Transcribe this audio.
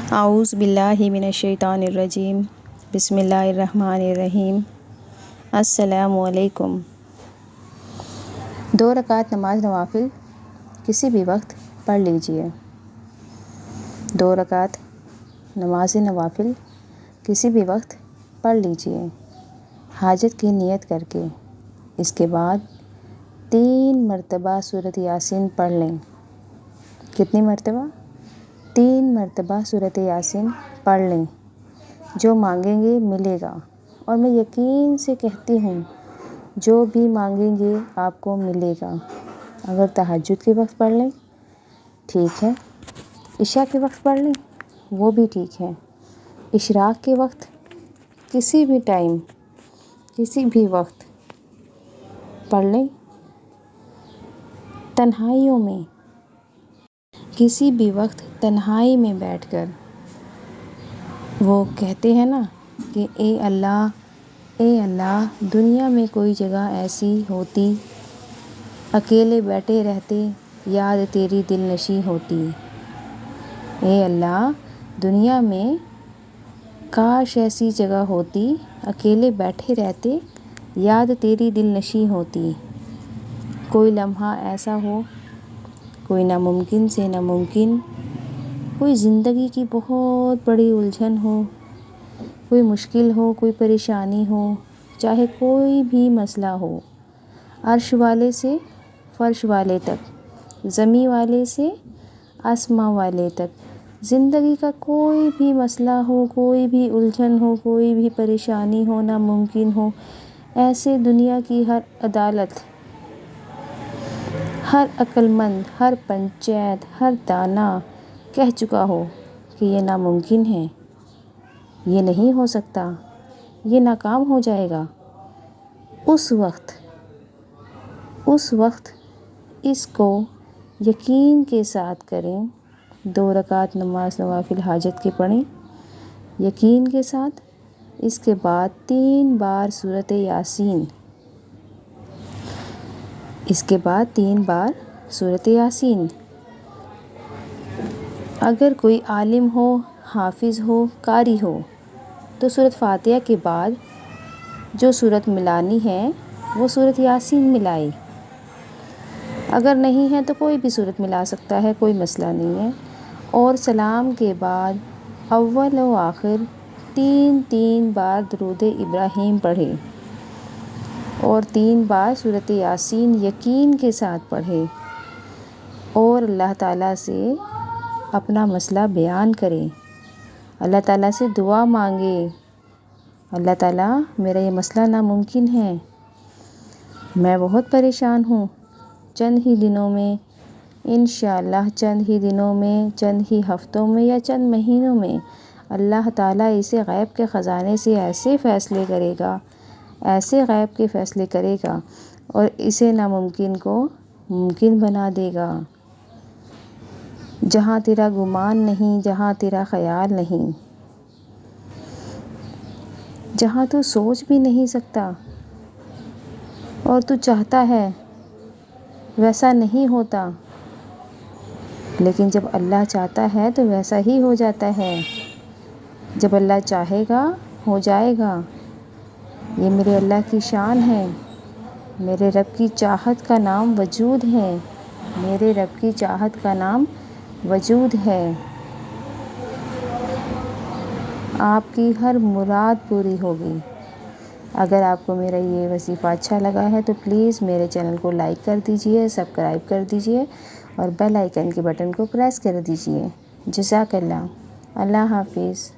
اعوذ باللہ من الشیطان الرجیم بسم اللہ الرحمن الرحیم۔ السلام علیکم۔ 2 رکعت نماز نوافل کسی بھی وقت پڑھ لیجئے۔ 2 رکعت نماز نوافل کسی بھی وقت پڑھ لیجئے حاجت کی نیت کر کے۔ اس کے بعد 3 مرتبہ سورۃ یاسین پڑھ لیں۔ کتنی مرتبہ؟ 3 مرتبہ سورۃ یاسین پڑھ لیں۔ جو مانگیں گے ملے گا، اور میں یقین سے کہتی ہوں جو بھی مانگیں گے آپ کو ملے گا۔ اگر تہجد کے وقت پڑھ لیں ٹھیک ہے، عشاء کے وقت پڑھ لیں وہ بھی ٹھیک ہے، اشراق کے وقت، کسی بھی ٹائم کسی بھی وقت پڑھ لیں۔ تنہائیوں میں، کسی بھی وقت تنہائی میں بیٹھ کر وہ کہتے ہیں نا کہ اے اللہ دنیا میں کوئی جگہ ایسی ہوتی، اکیلے بیٹھے رہتے، یاد تیری دل نشیں ہوتی۔ اے اللہ دنیا میں کاش ایسی جگہ ہوتی، اکیلے بیٹھے رہتے، یاد تیری دل نشیں ہوتی۔ کوئی لمحہ ایسا ہو، کوئی ناممکن سے ناممکن، کوئی زندگی کی بہت بڑی الجھن ہو، کوئی مشکل ہو، کوئی پریشانی ہو، چاہے کوئی بھی مسئلہ ہو، عرش والے سے فرش والے تک، زمیں والے سے آسماں والے تک، زندگی کا کوئی بھی مسئلہ ہو، کوئی بھی الجھن ہو، کوئی بھی پریشانی ہو، ناممکن ہو، ایسے دنیا کی ہر عدالت، ہر عقل مند، ہر پنچیت، ہر دانا کہہ چکا ہو کہ یہ ناممکن ہے، یہ نہیں ہو سکتا، یہ ناکام ہو جائے گا، اس وقت اس کو یقین کے ساتھ کریں۔ 2 رکعت نماز نوافل حاجت کی پڑھیں یقین کے ساتھ۔ اس کے بعد 3 بار سورۃ یاسین، سورۃ یاسین۔ اگر کوئی عالم ہو، حافظ ہو، قاری ہو تو سورۃ فاتحہ کے بعد جو سورت ملانی ہے وہ سورۃ یاسین ملائے۔ اگر نہیں ہے تو کوئی بھی سورت ملا سکتا ہے، کوئی مسئلہ نہیں ہے۔ اور سلام کے بعد اول و آخر 3 بار درود ابراہیم پڑھے اور 3 بار سورۃ یاسین یقین کے ساتھ پڑھے، اور اللہ تعالیٰ سے اپنا مسئلہ بیان کرے، اللہ تعالیٰ سے دعا مانگے۔ اللہ تعالیٰ میرا یہ مسئلہ ناممکن ہے، میں بہت پریشان ہوں، چند ہی دنوں میں انشاءاللہ، چند ہی دنوں میں، چند ہی ہفتوں میں یا چند مہینوں میں اللہ تعالیٰ اسے غیب کے خزانے سے ایسے فیصلے کرے گا، ایسے غیب کے فیصلے کرے گا، اور اسے ناممکن کو ممکن بنا دے گا۔ جہاں تیرا گمان نہیں، جہاں تیرا خیال نہیں، جہاں تو سوچ بھی نہیں سکتا اور تو چاہتا ہے ویسا نہیں ہوتا، لیکن جب اللہ چاہتا ہے تو ویسا ہی ہو جاتا ہے۔ جب اللہ چاہے گا ہو جائے گا۔ یہ میرے اللہ کی شان ہے، میرے رب کی چاہت کا نام وجود ہے، میرے رب کی چاہت کا نام وجود ہے۔ آپ کی ہر مراد پوری ہوگی۔ اگر آپ کو میرا یہ وظیفہ اچھا لگا ہے تو پلیز میرے چینل کو لائک کر دیجئے، سبسکرائب کر دیجئے، اور بیل آئیکن کے بٹن کو پریس کر دیجئے۔ جزاک اللہ۔ اللہ حافظ۔